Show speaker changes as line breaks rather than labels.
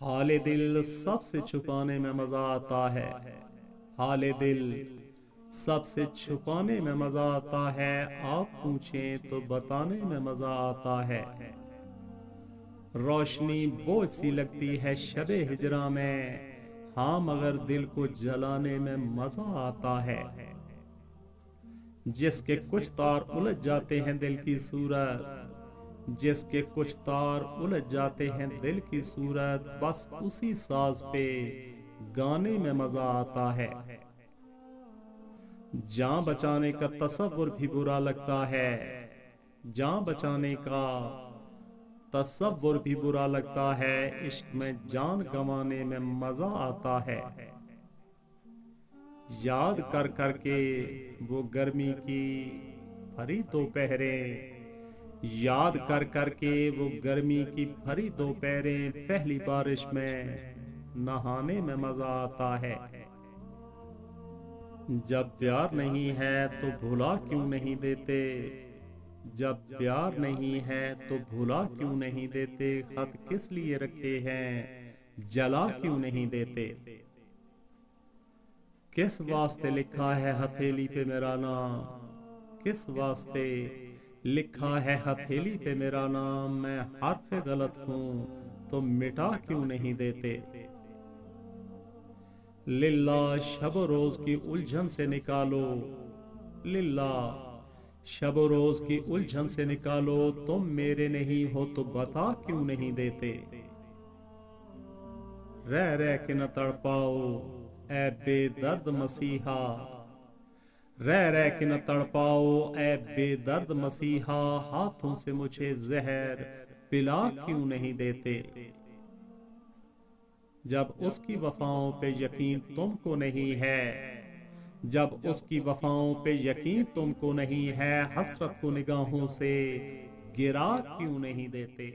हाले दिल सबसे छुपाने में मजा आता है। हाले दिल सबसे छुपाने में मजा आता है। आप पूछें तो बताने में मजा आता है। रोशनी बोझ सी लगती है शबे हिजरा में, हाँ मगर दिल को जलाने में मजा आता है। जिसके कुछ तार उलझ जाते हैं दिल की सूरत, जिसके कुछ तार उलझ जाते हैं दिल की सूरत, बस उसी साज पे गाने में मजा आता है। जान बचाने का तसव्वुर भी बुरा लगता है, जान बचाने का तसव्वुर भी बुरा लगता है। इश्क में जान गंवाने में मजा आता है। याद कर कर के वो गर्मी की भरी दोपहरें, याद कर कर के वो गर्मी की भरी दोपहरें, पहली बारिश में नहाने में मजा आता है। जब प्यार नहीं है तो भुला क्यों नहीं देते, जब प्यार नहीं है तो भुला क्यों नहीं देते, खत किस लिए रखे हैं जला क्यों नहीं देते। किस वास्ते लिखा है हथेली पे मेरा नाम, किस वास्ते लिखा है हथेली पे मेरा नाम, मैं हर्फ गलत हूँ तो मिटा क्यों नहीं देते। लिल्ला शब रोज की उलझन से निकालो, लिल्ला शब रोज की उलझन से निकालो, तुम मेरे नहीं हो तो बता क्यों नहीं देते। रह रह के न तड़पाओ ऐ बेदर्द मसीहा, रह रह के न तड़पाओ ऐ बेदर्द मसीहा, हाथों से मुझे जहर पिला क्यों नहीं देते। जब उसकी वफाओं पे यकीन तुमको नहीं है, जब उसकी वफाओं पे यकीन तुमको नहीं है, हसरत को निगाहों से गिरा क्यों नहीं देते।